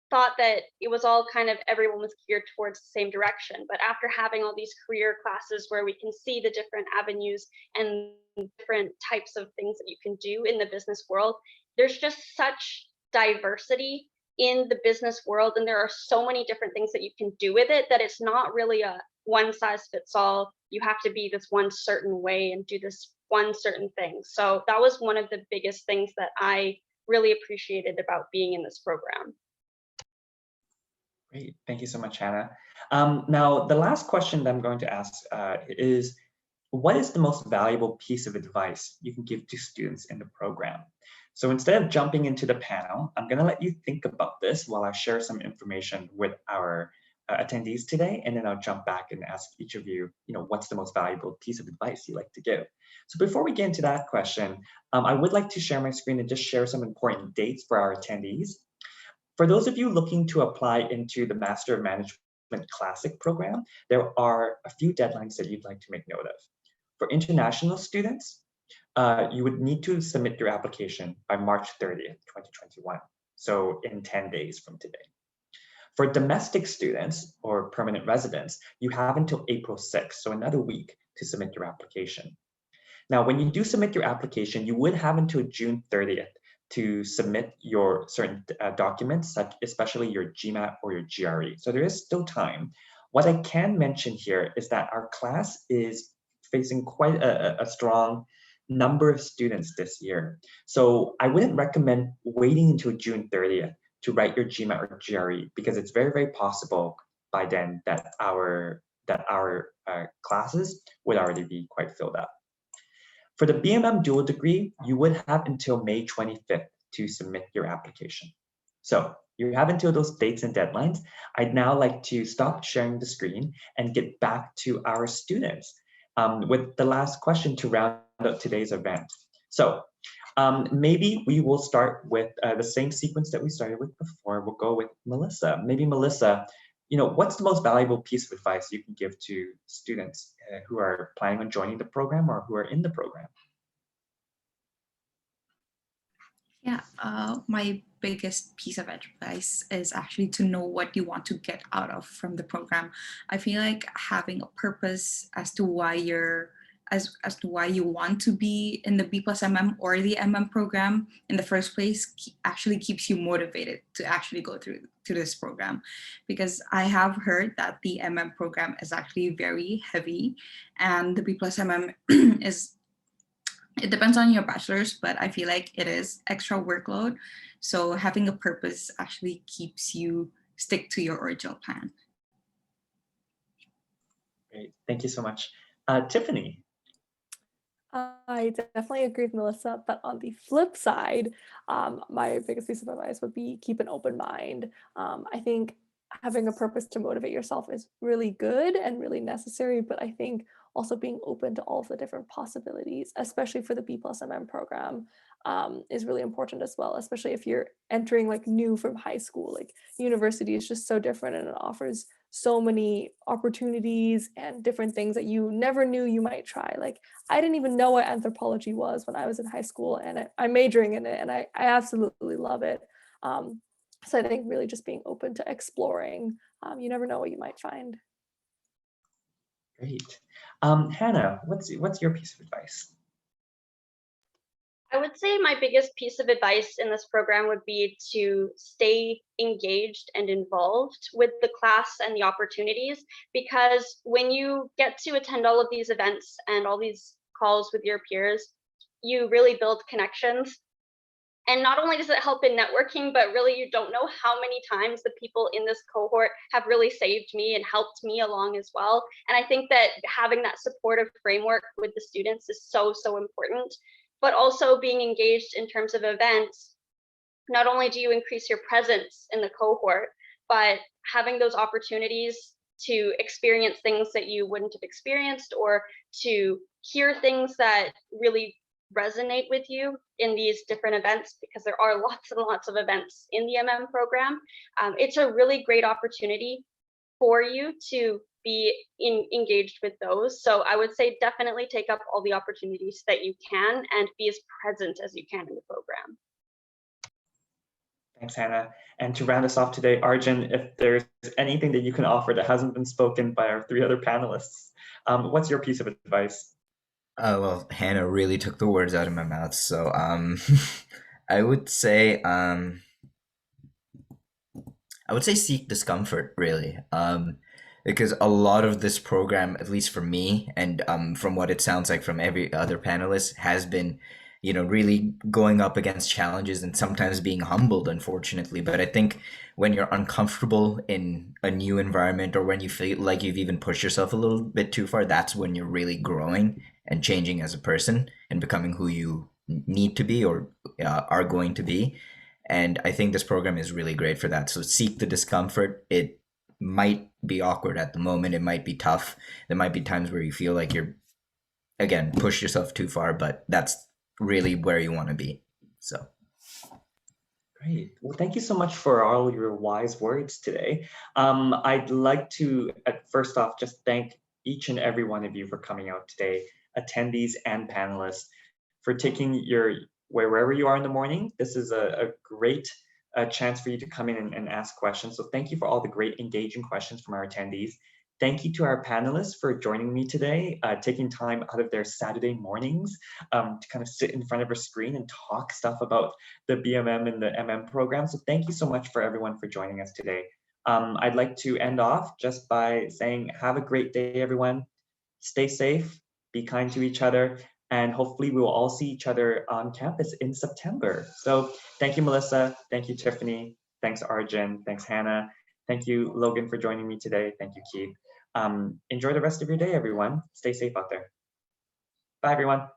thought that it was all kind of, everyone was geared towards the same direction. But after having all these career classes where we can see the different avenues and different types of things that you can do in the business world, there's just such diversity in the business world, and there are so many different things that you can do with it, that it's not really a one size fits all. You have to be this one certain way and do this one certain thing. So that was one of the biggest things that I really appreciated about being in this program. Great, thank you so much, Hannah. Now, the last question that I'm going to ask is, what is the most valuable piece of advice you can give to students in the program? So instead of jumping into the panel, I'm going to let you think about this while I share some information with our attendees today, and then I'll jump back and ask each of you, what's the most valuable piece of advice you like to give. So before we get into that question, I would like to share my screen and just share some important dates for our attendees. For those of you looking to apply into the Master of Management Classic program, there are a few deadlines that you'd like to make note of. For international students, you would need to submit your application by March 30th, 2021. So in 10 days from today. For domestic students or permanent residents, you have until April 6th, so another week to submit your application. Now, when you do submit your application, you would have until June 30th to submit your certain documents, especially your GMAT or your GRE. So there is still time. What I can mention here is that our class is facing quite a strong number of students this year. So I wouldn't recommend waiting until June 30th to write your GMAT or GRE, because it's very, very possible by then that our classes would already be quite filled up. For the BMM dual degree, you would have until May 25th to submit your application. So you have until those dates and deadlines. I'd now like to stop sharing the screen and get back to our students with the last question to round out today's event. So maybe we will start with the same sequence that we started with before. We'll go with Melissa. Maybe Melissa, what's the most valuable piece of advice you can give to students who are planning on joining the program or who are in the program? Yeah, my biggest piece of advice is actually to know what you want to get out of from the program. I feel like having a purpose as to why you want to be in the B+MM or the MM program in the first place actually keeps you motivated to actually go through to this program. Because I have heard that the MM program is actually very heavy, and the B+MM it depends on your bachelor's, but I feel like it is extra workload. So having a purpose actually keeps you stick to your original plan. Great, thank you so much. Tiffany. I definitely agree with Melissa, but on the flip side, my biggest piece of advice would be keep an open mind. I think having a purpose to motivate yourself is really good and really necessary, but I think also being open to all of the different possibilities, especially for the B+MM program, is really important as well, especially if you're entering like new from high school. Like university is just so different, and it offers so many opportunities and different things that you never knew you might try. Like I didn't even know what anthropology was when I was in high school, and I'm majoring in it, and I absolutely love it. So I think really just being open to exploring. You never know what you might find. Great. Hanna, what's your piece of advice? I would say my biggest piece of advice in this program would be to stay engaged and involved with the class and the opportunities, because when you get to attend all of these events and all these calls with your peers, you really build connections. And not only does it help in networking, but really you don't know how many times the people in this cohort have really saved me and helped me along as well. And I think that having that supportive framework with the students is so, so important. But also being engaged in terms of events, not only do you increase your presence in the cohort, but having those opportunities to experience things that you wouldn't have experienced, or to hear things that really resonate with you in these different events, because there are lots and lots of events in the MM program. It's a really great opportunity for you to be engaged with those. So I would say definitely take up all the opportunities that you can and be as present as you can in the program. Thanks, Hanna. And to round us off today, Arjun, if there's anything that you can offer that hasn't been spoken by our three other panelists, what's your piece of advice? Well, Hanna really took the words out of my mouth. So I would say seek discomfort, really. Because a lot of this program, at least for me, and from what it sounds like from every other panelist, has been, really going up against challenges and sometimes being humbled, unfortunately. But I think when you're uncomfortable in a new environment, or when you feel like you've even pushed yourself a little bit too far, that's when you're really growing and changing as a person and becoming who you need to be, or are going to be. And I think this program is really great for that. So seek the discomfort. It might be awkward at the moment. It might be tough. There might be times where you feel like you're, again, push yourself too far, but that's really where you want to be. So. Great. Well, thank you so much for all your wise words today. I'd like to, first off, just thank each and every one of you for coming out today, attendees and panelists, for taking wherever you are in the morning. This is a great chance for you to come in and ask questions. So thank you for all the great engaging questions from our attendees. Thank you to our panelists for joining me today, taking time out of their Saturday mornings to kind of sit in front of a screen and talk stuff about the BMM and the MM program. So thank you so much for everyone for joining us today. I'd like to end off just by saying, have a great day, everyone. Stay safe, be kind to each other, and hopefully we will all see each other on campus in September. So thank you, Melissa. Thank you, Tiffany. Thanks, Arjun. Thanks, Hannah. Thank you, Logan, for joining me today. Thank you, Keith. Enjoy the rest of your day, everyone. Stay safe out there. Bye, everyone.